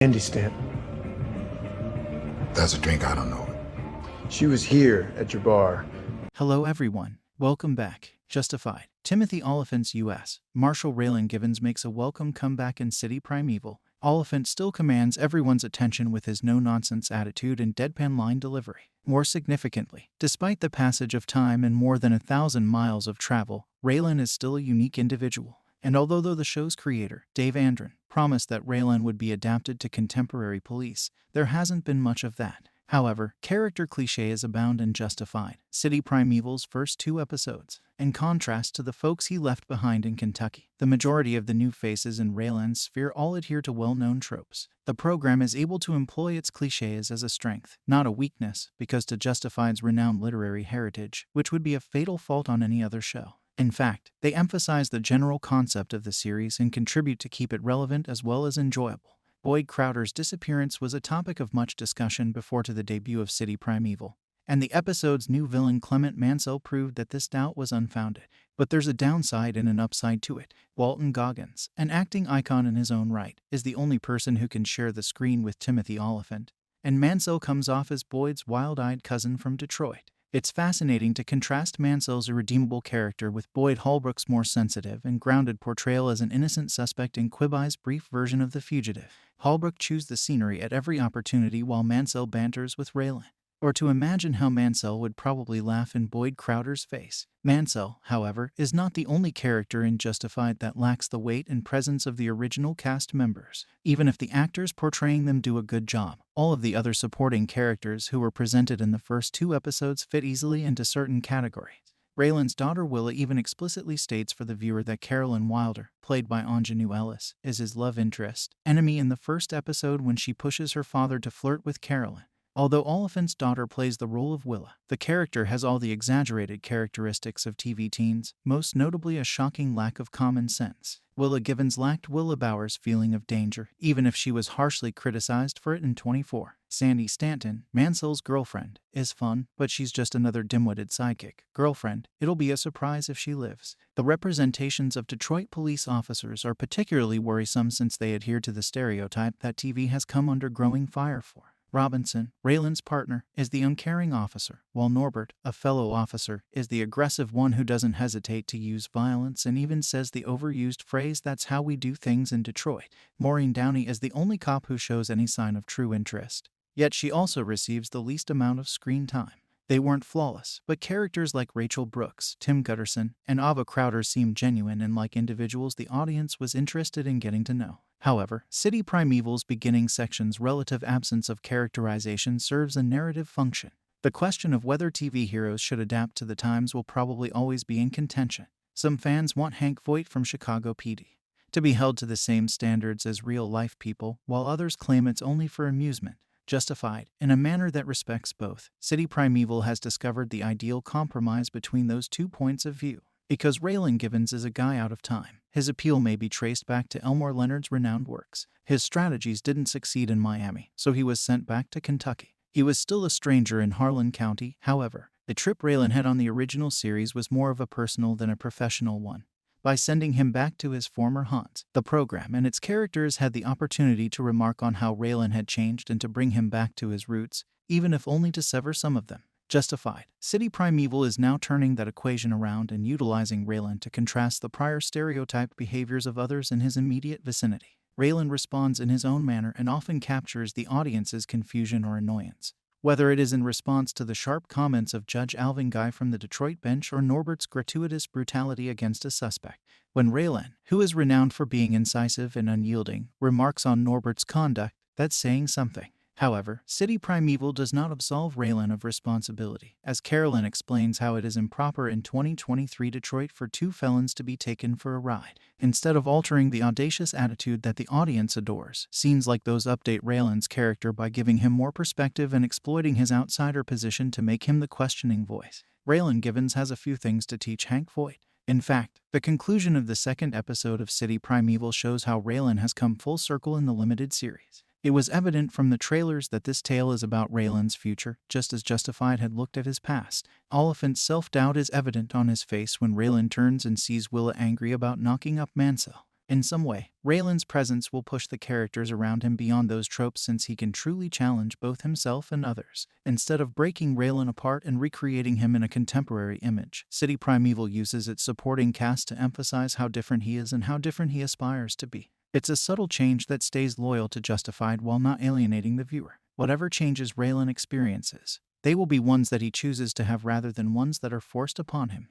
Andy stamp. That's a drink I don't know. She was here at your bar. Hello everyone, welcome back. Justified. Timothy Oliphant's U.S. Marshal Raylan Givens makes a welcome comeback in City Primeval. Oliphant still commands everyone's attention with his no-nonsense attitude and deadpan line delivery. More significantly, despite the passage of time and more than 1,000 miles of travel, Raylan is still a unique individual. And although the show's creator, Dave Andron, promised that Raylan would be adapted to contemporary police, there hasn't been much of that. However, character cliches abound in Justified, City Primeval's first 2 episodes. In contrast to the folks he left behind in Kentucky, the majority of the new faces in Raylan's sphere all adhere to well-known tropes. The program is able to employ its cliches as a strength, not a weakness, because to Justified's renowned literary heritage, which would be a fatal fault on any other show. In fact, they emphasize the general concept of the series and contribute to keep it relevant as well as enjoyable. Boyd Crowder's disappearance was a topic of much discussion before to the debut of City Primeval, and the episode's new villain Clement Mansell proved that this doubt was unfounded. But there's a downside and an upside to it. Walton Goggins, an acting icon in his own right, is the only person who can share the screen with Timothy Oliphant, and Mansell comes off as Boyd's wild-eyed cousin from Detroit. It's fascinating to contrast Mansell's irredeemable character with Boyd Holbrook's more sensitive and grounded portrayal as an innocent suspect in Quibi's brief version of The Fugitive. Holbrook chews the scenery at every opportunity while Mansell banters with Raylan. Or to imagine how Mansell would probably laugh in Boyd Crowder's face. Mansell, however, is not the only character in Justified that lacks the weight and presence of the original cast members. Even if the actors portraying them do a good job, all of the other supporting characters who were presented in the first 2 episodes fit easily into certain categories. Raylan's daughter Willa even explicitly states for the viewer that Carolyn Wilder, played by Anjanou Ellis, is his love interest, enemy in the first episode when she pushes her father to flirt with Carolyn. Although Oliphant's daughter plays the role of Willa, the character has all the exaggerated characteristics of TV teens, most notably a shocking lack of common sense. Willa Givens lacked Willa Bauer's feeling of danger, even if she was harshly criticized for it in 24. Sandy Stanton, Mansell's girlfriend, is fun, but she's just another dim-witted sidekick. Girlfriend, it'll be a surprise if she lives. The representations of Detroit police officers are particularly worrisome since they adhere to the stereotype that TV has come under growing fire for. Robinson, Raylan's partner, is the uncaring officer, while Norbert, a fellow officer, is the aggressive one who doesn't hesitate to use violence and even says the overused phrase "that's how we do things in Detroit." Maureen Downey is the only cop who shows any sign of true interest. Yet she also receives the least amount of screen time. They weren't flawless, but characters like Rachel Brooks, Tim Gutterson, and Ava Crowder seemed genuine and like individuals the audience was interested in getting to know. However, City Primeval's beginning section's relative absence of characterization serves a narrative function. The question of whether TV heroes should adapt to the times will probably always be in contention. Some fans want Hank Voight from Chicago PD to be held to the same standards as real-life people, while others claim it's only for amusement. Justified, in a manner that respects both, City Primeval has discovered the ideal compromise between those 2 points of view. Because Raylan Givens is a guy out of time, his appeal may be traced back to Elmore Leonard's renowned works. His strategies didn't succeed in Miami, so he was sent back to Kentucky. He was still a stranger in Harlan County, however. The trip Raylan had on the original series was more of a personal than a professional one. By sending him back to his former haunts, the program and its characters had the opportunity to remark on how Raylan had changed and to bring him back to his roots, even if only to sever some of them. Justified, City Primeval is now turning that equation around and utilizing Raylan to contrast the prior stereotyped behaviors of others in his immediate vicinity. Raylan responds in his own manner and often captures the audience's confusion or annoyance. Whether it is in response to the sharp comments of Judge Alvin Guy from the Detroit bench or Norbert's gratuitous brutality against a suspect. When Raylan, who is renowned for being incisive and unyielding, remarks on Norbert's conduct, that's saying something. However, City Primeval does not absolve Raylan of responsibility, as Carolyn explains how it is improper in 2023 Detroit for 2 felons to be taken for a ride. Instead of altering the audacious attitude that the audience adores, scenes like those update Raylan's character by giving him more perspective and exploiting his outsider position to make him the questioning voice. Raylan Givens has a few things to teach Hank Voight. In fact, the conclusion of the 2nd episode of City Primeval shows how Raylan has come full circle in the limited series. It was evident from the trailers that this tale is about Raylan's future, just as Justified had looked at his past. Oliphant's self-doubt is evident on his face when Raylan turns and sees Willa angry about knocking up Mansell. In some way, Raylan's presence will push the characters around him beyond those tropes since he can truly challenge both himself and others. Instead of breaking Raylan apart and recreating him in a contemporary image, City Primeval uses its supporting cast to emphasize how different he is and how different he aspires to be. It's a subtle change that stays loyal to Justified while not alienating the viewer. Whatever changes Raylan experiences, they will be ones that he chooses to have rather than ones that are forced upon him.